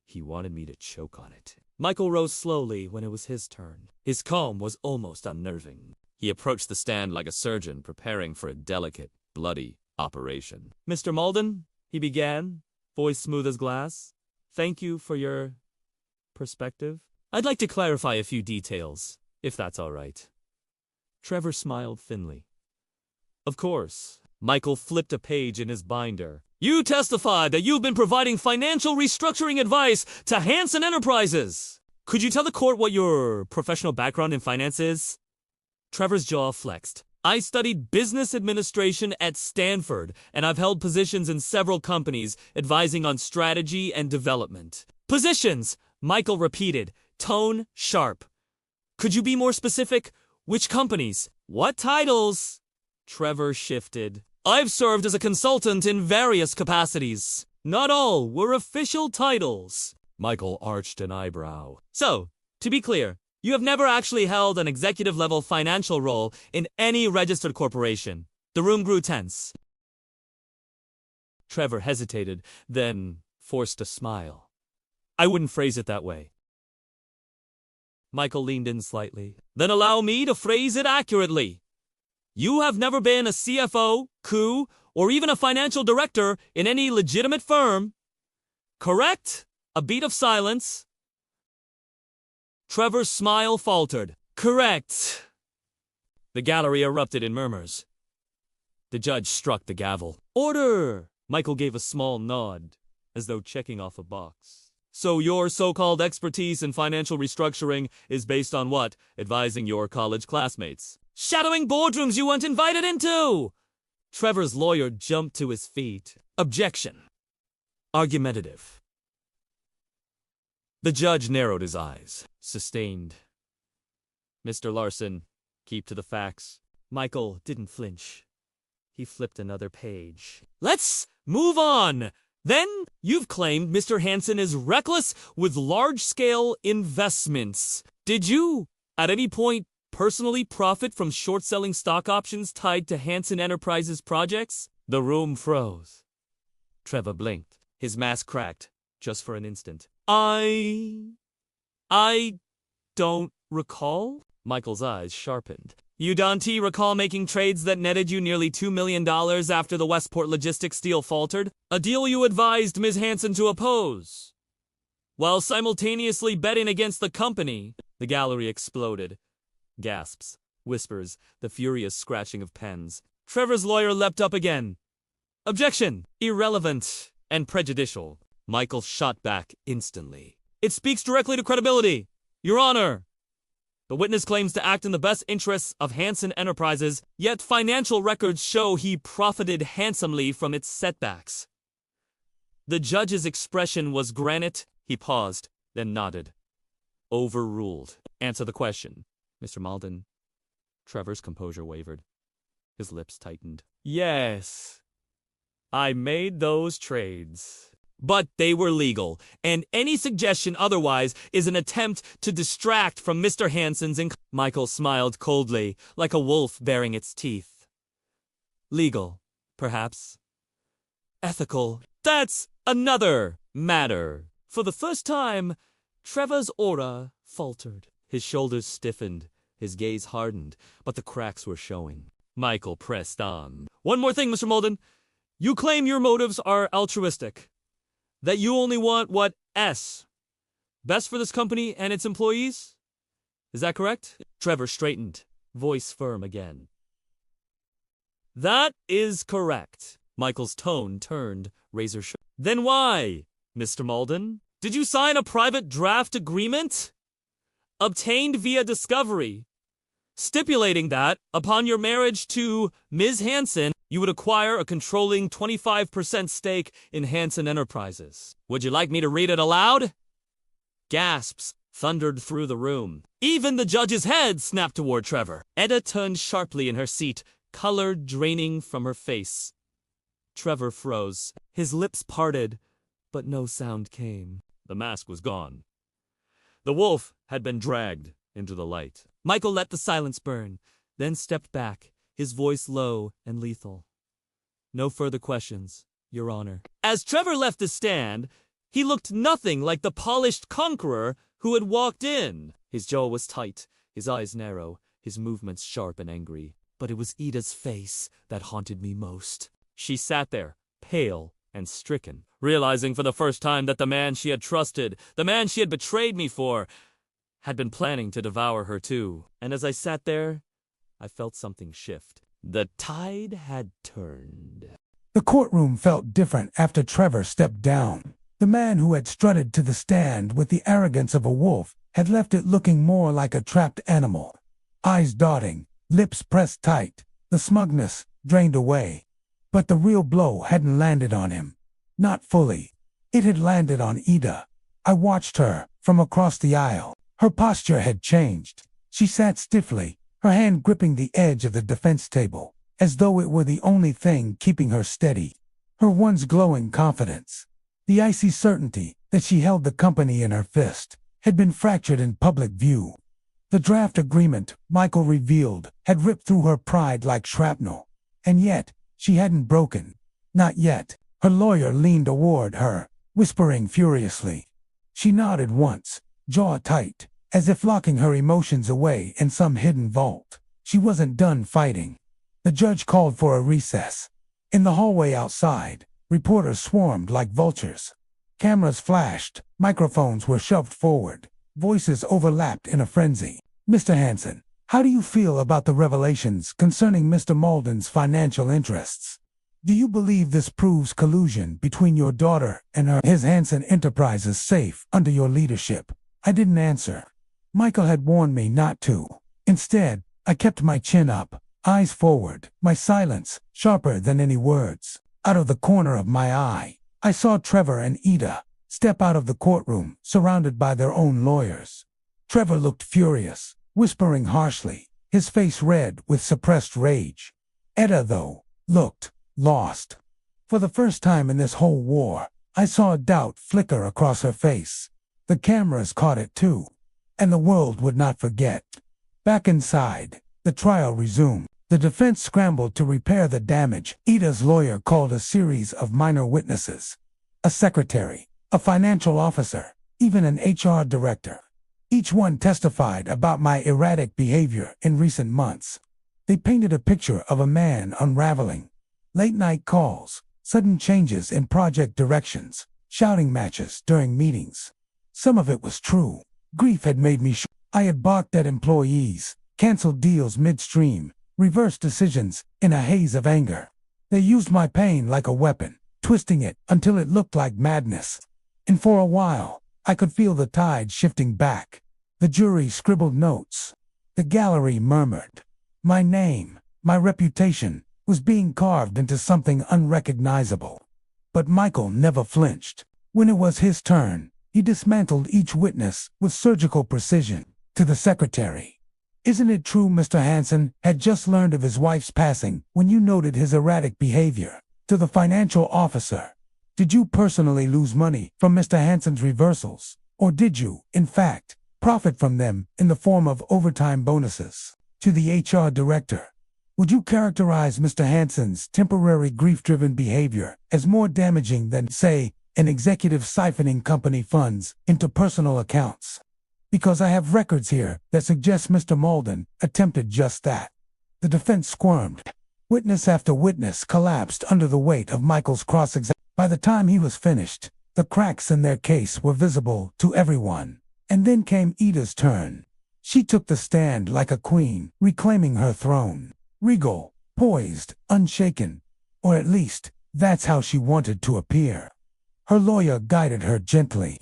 Speaker 2: He wanted me to choke on it. Michael rose slowly when it was his turn. His calm was almost unnerving. He approached the stand like a surgeon preparing for a delicate, bloody operation. "Mr. Molden," he began, voice smooth as glass, "thank you for your perspective. I'd like to clarify a few details, if that's all right." Trevor smiled thinly. "Of course." Michael flipped a page in his binder. "You testified that you've been providing financial restructuring advice to Hansen Enterprises. Could you tell the court what your professional background in finance is?" Trevor's jaw flexed. "I studied business administration at Stanford, and I've held positions in several companies, advising on strategy and development." "Positions," Michael repeated, tone sharp. "Could you be more specific? Which companies? What titles?" Trevor shifted. "I've served as a consultant in various capacities. Not all were official titles." Michael arched an eyebrow. "So, to be clear, you have never actually held an executive-level financial role in any registered corporation." The room grew tense. Trevor hesitated, then forced a smile. "I wouldn't phrase it that way." Michael leaned in slightly. "Then allow me to phrase it accurately. You have never been a CFO, coup, or even a financial director in any legitimate firm. Correct?" A beat of silence. Trevor's smile faltered. "Correct." The gallery erupted in murmurs. The judge struck the gavel. "Order!" Michael gave a small nod, as though checking off a box. "So your so-called expertise in financial restructuring is based on what? Advising your college classmates? Shadowing boardrooms you weren't invited into!" Trevor's lawyer jumped to his feet. "Objection." Argumentative. The judge narrowed his eyes. Sustained. "Mr. Larson, keep to the facts." Michael didn't flinch. He flipped another page. "Let's move on. Then, you've claimed Mr. Hansen is reckless with large-scale investments. Did you, at any point, personally profit from short-selling stock options tied to Hansen Enterprises projects?" The room froze. Trevor blinked. His mask cracked, just for an instant. I don't recall." Michael's eyes sharpened. "You don't recall making trades that netted you nearly $2 million after the Westport Logistics deal faltered? A deal you advised Ms. Hansen to oppose, while simultaneously betting against the company." The gallery exploded. Gasps, whispers, the furious scratching of pens. Trevor's lawyer leapt up again. "Objection! Irrelevant and prejudicial." Michael shot back instantly. It speaks directly to credibility. Your Honor, the witness claims to act in the best interests of Hansen Enterprises, yet financial records show he profited handsomely from its setbacks. The judge's expression was granite. He paused, then nodded. Overruled. Answer the question, Mr. Malden. Trevor's composure wavered. His lips tightened. Yes, I made those trades. But they were legal, and any suggestion otherwise is an attempt to distract from Mr. Hansen's Michael smiled coldly, like a wolf baring its teeth. Legal, perhaps. Ethical, that's another matter. For the first time, Trevor's aura faltered. His shoulders stiffened, his gaze hardened, but the cracks were showing. Michael pressed on. One more thing, Mr. Malden. You claim your motives are altruistic. That you only want what's best for this company and its employees? Is that correct? Trevor straightened, voice firm again. That is correct. Michael's tone turned razor sharp. Then why, Mr. Malden? Did you sign a private draft agreement? Obtained via discovery, stipulating that, upon your marriage to Ms. Hansen, you would acquire a controlling 25% stake in Hansen Enterprises. Would you like me to read it aloud? Gasps thundered through the room. Even the judge's head snapped toward Trevor. Etta turned sharply in her seat, color draining from her face. Trevor froze. His lips parted, but no sound came. The mask was gone. The wolf had been dragged into the light. Michael let the silence burn, then stepped back, his voice low and lethal. No further questions, Your Honor. As Trevor left the stand, he looked nothing like the polished conqueror who had walked in. His jaw was tight, his eyes narrow, his movements sharp and angry. But it was Ida's face that haunted me most. She sat there, pale and stricken, realizing for the first time that the man she had trusted, the man she had betrayed me for, had been planning to devour her too. And as I sat there, I felt something shift. The tide had turned.
Speaker 1: The courtroom felt different after Trevor stepped down. The man who had strutted to the stand with the arrogance of a wolf had left it looking more like a trapped animal. Eyes darting, lips pressed tight, the smugness drained away. But the real blow hadn't landed on him. Not fully. It had landed on Ida. I watched her from across the aisle. Her posture had changed. She sat stiffly, her hand gripping the edge of the defense table, as though it were the only thing keeping her steady. Her once glowing confidence, the icy certainty that she held the company in her fist, had been fractured in public view. The draft agreement, Michael revealed, had ripped through her pride like shrapnel. And yet, she hadn't broken. Not yet. Her lawyer leaned toward her, whispering furiously. She nodded once, jaw tight, as if locking her emotions away in some hidden vault. She wasn't done fighting. The judge called for a recess. In the hallway outside, reporters swarmed like vultures. Cameras flashed, microphones were shoved forward, voices overlapped in a frenzy. Mr. Hansen, how do you feel about the revelations concerning Mr. Malden's financial interests? Do you believe this proves collusion between your daughter and his Hansen Enterprises safe under your leadership? I didn't answer. Michael had warned me not to. Instead, I kept my chin up, eyes forward, my silence sharper than any words. Out of the corner of my eye, I saw Trevor and Ida step out of the courtroom, surrounded by their own lawyers. Trevor looked furious, whispering harshly, his face red with suppressed rage. Etta, though, looked lost. For the first time in this whole war, I saw doubt flicker across her face. The cameras caught it too, and the world would not forget. Back inside, the trial resumed. The defense scrambled to repair the damage. Ida's lawyer called a series of minor witnesses. A secretary, a financial officer, even an HR director. Each one testified about my erratic behavior in recent months. They painted a picture of a man unraveling. Late-night calls, sudden changes in project directions, shouting matches during meetings. Some of it was true. Grief had made me I had balked at employees, canceled deals midstream, reversed decisions in a haze of anger. They used my pain like a weapon, twisting it until it looked like madness. And for a while, I could feel the tide shifting back. The jury scribbled notes. The gallery murmured. My name, my reputation, was being carved into something unrecognizable. But Michael never flinched. When it was his turn, he dismantled each witness with surgical precision. To the secretary. Isn't it true Mr. Hansen had just learned of his wife's passing when you noted his erratic behavior? To the financial officer. Did you personally lose money from Mr. Hansen's reversals? Or did you, in fact, profit from them in the form of overtime bonuses? To the HR director. Would you characterize Mr. Hansen's temporary grief-driven behavior as more damaging than, say, an executive siphoning company funds into personal accounts? Because I have records here that suggest Mr. Malden attempted just that. The defense squirmed. Witness after witness collapsed under the weight of Michael's cross-examination. By the time he was finished, the cracks in their case were visible to everyone. And then came Ida's turn. She took the stand like a queen, reclaiming her throne. Regal, poised, unshaken. Or at least, that's how she wanted to appear. Her lawyer guided her gently.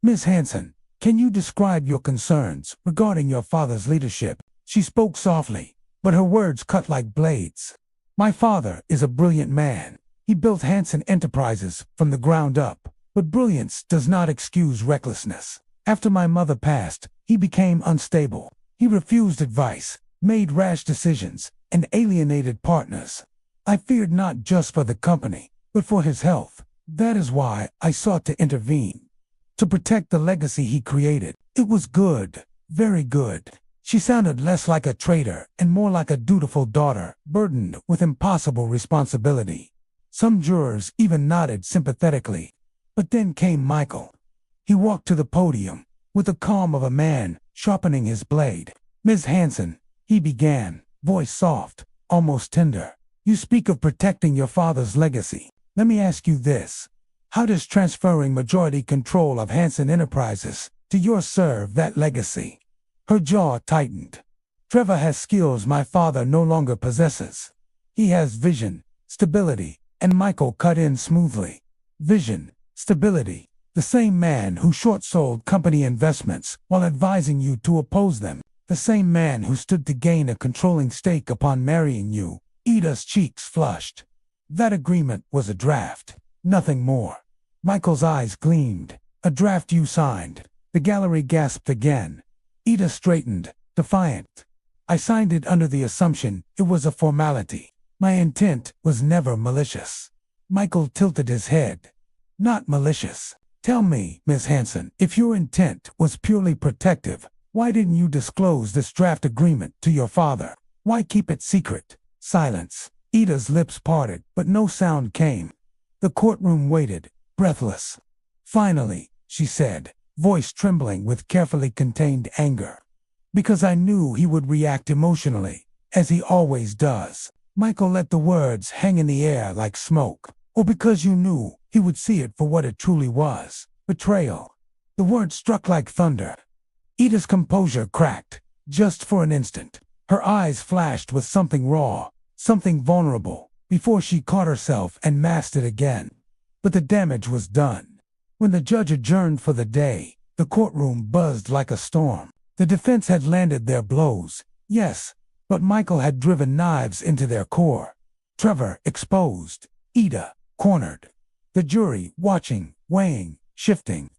Speaker 1: Miss Hansen, can you describe your concerns regarding your father's leadership? She spoke softly, but her words cut like blades. My father is a brilliant man. He built Hansen Enterprises from the ground up, but brilliance does not excuse recklessness. After my mother passed, he became unstable. He refused advice, made rash decisions, and alienated partners. I feared not just for the company, but for his health. That is why I sought to intervene. To protect the legacy he created. It was good, very good. She sounded less like a traitor and more like a dutiful daughter, burdened with impossible responsibility. Some jurors even nodded sympathetically. But then came Michael. He walked to the podium, with the calm of a man sharpening his blade. Ms. Hansen, he began, voice soft, almost tender. You speak of protecting your father's legacy. Let me ask you this. How does transferring majority control of Hansen Enterprises to yours serve that legacy? Her jaw tightened. Trevor has skills my father no longer possesses. He has vision, stability, and Michael cut in smoothly. Vision, stability. The same man who short-sold company investments while advising you to oppose them. The same man who stood to gain a controlling stake upon marrying you. Ida's cheeks flushed. That agreement was a draft. Nothing more. Michael's eyes gleamed. A draft you signed. The gallery gasped again. Ida straightened, defiant. I signed it under the assumption it was a formality. My intent was never malicious. Michael tilted his head. Not malicious. Tell me, Miss Hansen, if your intent was purely protective, why didn't you disclose this draft agreement to your father? Why keep it secret? Silence. Ida's lips parted, but no sound came. The courtroom waited, breathless. Finally, she said, voice trembling with carefully contained anger. Because I knew he would react emotionally, as he always does. Michael let the words hang in the air like smoke. Or because you knew he would see it for what it truly was, betrayal. The words struck like thunder. Ida's composure cracked, just for an instant. Her eyes flashed with something raw, something vulnerable, before she caught herself and masked it again. But the damage was done. When the judge adjourned for the day, the courtroom buzzed like a storm. The defense had landed their blows, yes, but Michael had driven knives into their core. Trevor exposed, Ida cornered. The jury watching, weighing, shifting.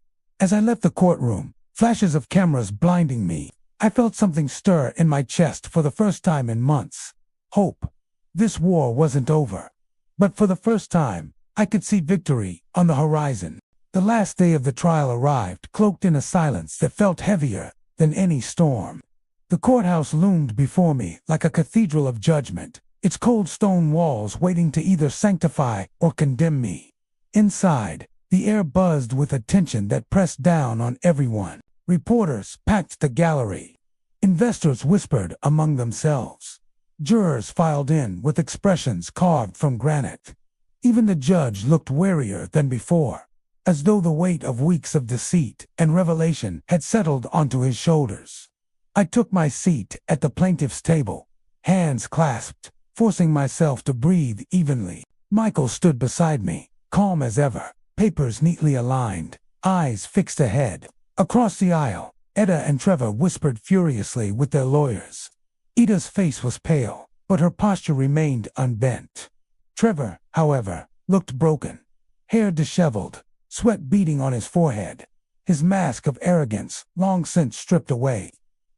Speaker 1: As I left the courtroom, flashes of cameras blinding me, I felt something stir in my chest for the first time in months. Hope. This war wasn't over. But for the first time, I could see victory on the horizon. The last day of the trial arrived, cloaked in a silence that felt heavier than any storm. The courthouse loomed before me like a cathedral of judgment, its cold stone walls waiting to either sanctify or condemn me. Inside, the air buzzed with a tension that pressed down on everyone. Reporters packed the gallery. Investors whispered among themselves. Jurors filed in with expressions carved from granite. Even the judge looked warier than before, as though the weight of weeks of deceit and revelation had settled onto his shoulders. I took my seat at the plaintiff's table, hands clasped, forcing myself to breathe evenly. Michael stood beside me, calm as ever, papers neatly aligned, eyes fixed ahead. Across the aisle, Etta and Trevor whispered furiously with their lawyers. Ida's face was pale, but her posture remained unbent. Trevor, however, looked broken. Hair disheveled, sweat beading on his forehead, his mask of arrogance long since stripped away.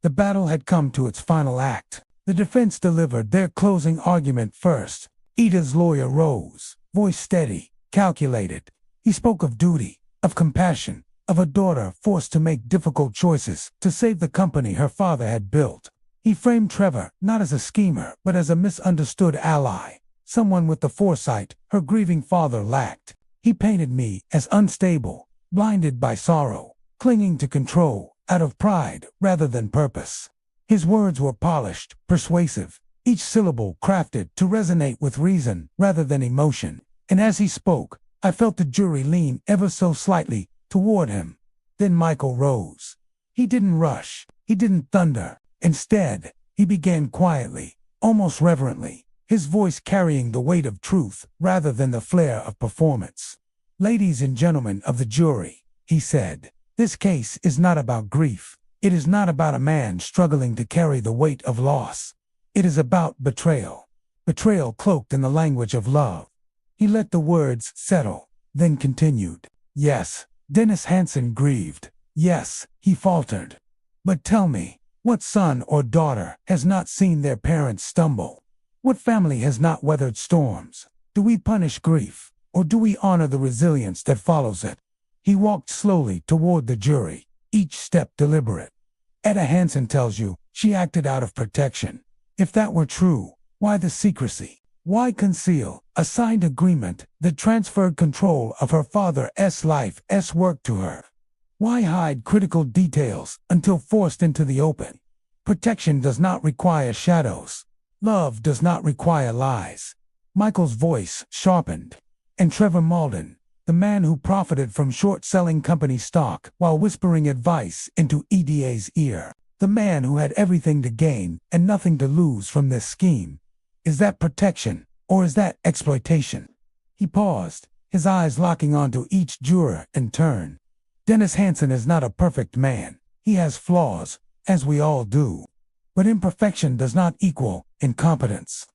Speaker 1: The battle had come to its final act. The defense delivered their closing argument first. Ida's lawyer rose, voice steady, calculated. He spoke of duty, of compassion, of a daughter forced to make difficult choices to save the company her father had built. He framed Trevor not as a schemer, but as a misunderstood ally, someone with the foresight her grieving father lacked. He painted me as unstable, blinded by sorrow, clinging to control, out of pride rather than purpose. His words were polished, persuasive, each syllable crafted to resonate with reason rather than emotion. And as he spoke, I felt the jury lean ever so slightly toward him. Then Michael rose. He didn't rush. He didn't thunder. Instead, he began quietly, almost reverently, his voice carrying the weight of truth rather than the flair of performance. "Ladies and gentlemen of the jury," he said, "this case is not about grief. It is not about a man struggling to carry the weight of loss. It is about betrayal. Betrayal cloaked in the language of love." He let the words settle, then continued. "Yes, Dennis Hansen grieved. Yes, he faltered. But tell me, what son or daughter has not seen their parents stumble? What family has not weathered storms? Do we punish grief, or do we honor the resilience that follows it?" He walked slowly toward the jury, each step deliberate. "Etta Hansen tells you she acted out of protection. If that were true, why the secrecy? Why conceal a signed agreement that transferred control of her father's life's work to her? Why hide critical details until forced into the open? Protection does not require shadows. Love does not require lies." Michael's voice sharpened. And Trevor Malden, the man who profited from short-selling company stock while whispering advice into EDA's ear, the man who had everything to gain and nothing to lose from this scheme. Is that protection, or is that exploitation? He paused, his eyes locking onto each juror in turn. Dennis Hansen is not a perfect man. He has flaws, as we all do. But imperfection does not equal incompetence.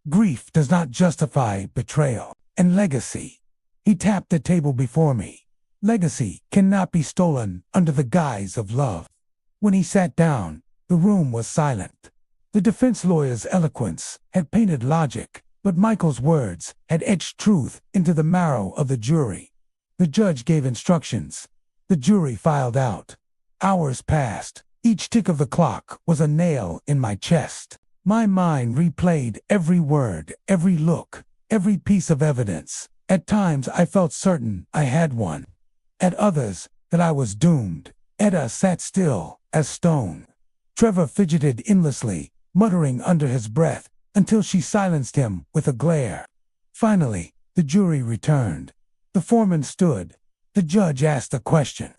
Speaker 1: Grief does not justify betrayal. And legacy. He tapped the table before me. Legacy cannot be stolen under the guise of love. When he sat down, the room was silent. The defense lawyer's eloquence had painted logic, but Michael's words had etched truth into the marrow of the jury. The judge gave instructions. The jury filed out. Hours passed. Each tick of the clock was a nail in my chest. My mind replayed every word, every look, every piece of evidence. At times I felt certain I had won. At others, that I was doomed. Etta sat still as stone. Trevor fidgeted endlessly, muttering under his breath, until she silenced him with a glare. Finally, the jury returned. The foreman stood. The judge asked a question.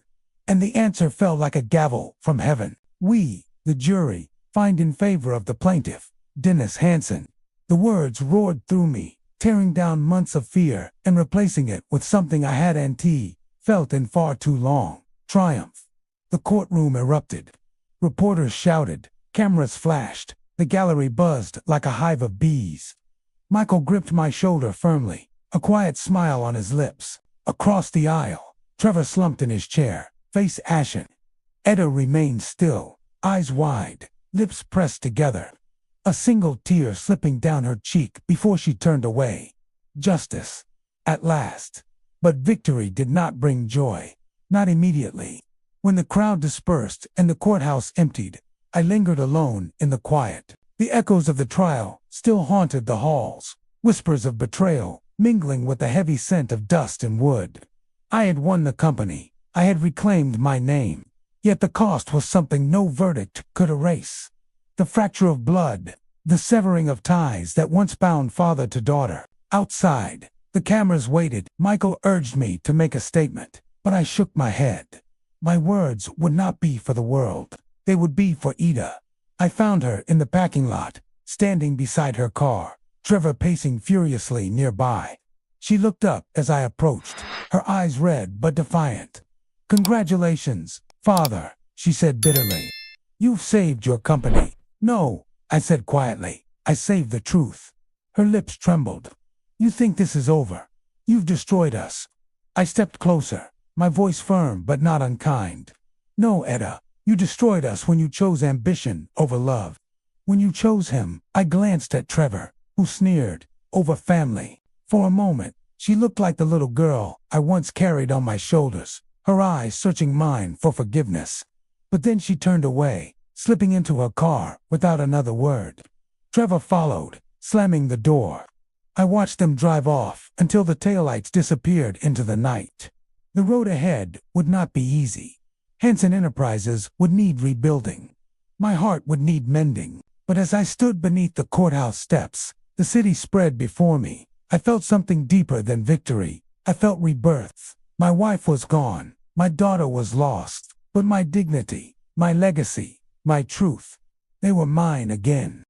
Speaker 1: And the answer fell like a gavel from heaven. "We, the jury, find in favor of the plaintiff, Dennis Hansen." The words roared through me, tearing down months of fear and replacing it with something I hadn't felt in far too long. Triumph. The courtroom erupted. Reporters shouted. Cameras flashed. The gallery buzzed like a hive of bees. Michael gripped my shoulder firmly, a quiet smile on his lips. Across the aisle, Trevor slumped in his chair, face ashen. Etta remained still, eyes wide, lips pressed together. A single tear slipping down her cheek before she turned away. Justice. At last. But victory did not bring joy. Not immediately. When the crowd dispersed and the courthouse emptied, I lingered alone in the quiet. The echoes of the trial still haunted the halls, whispers of betrayal mingling with the heavy scent of dust and wood. I had won the company. I had reclaimed my name. Yet the cost was something no verdict could erase. The fracture of blood, the severing of ties that once bound father to daughter. Outside, the cameras waited. Michael urged me to make a statement, but I shook my head. My words would not be for the world. They would be for Ida. I found her in the parking lot, standing beside her car, Trevor pacing furiously nearby. She looked up as I approached, her eyes red but defiant. Congratulations, father, she said bitterly. You've saved your company. No, I said quietly. I saved the truth. Her lips trembled. You think this is over? You've destroyed us. I stepped closer, my voice firm but not unkind. No, Etta, you destroyed us when you chose ambition over love. When you chose him, I glanced at Trevor, who sneered, over family. For a moment, she looked like the little girl I once carried on my shoulders, her eyes searching mine for forgiveness. But then she turned away, slipping into her car without another word. Trevor followed, slamming the door. I watched them drive off until the taillights disappeared into the night. The road ahead would not be easy. Hanson Enterprises would need rebuilding. My heart would need mending. But as I stood beneath the courthouse steps, the city spread before me. I felt something deeper than victory. I felt rebirth. My wife was gone. My daughter was lost. But my dignity, my legacy, my truth, they were mine again.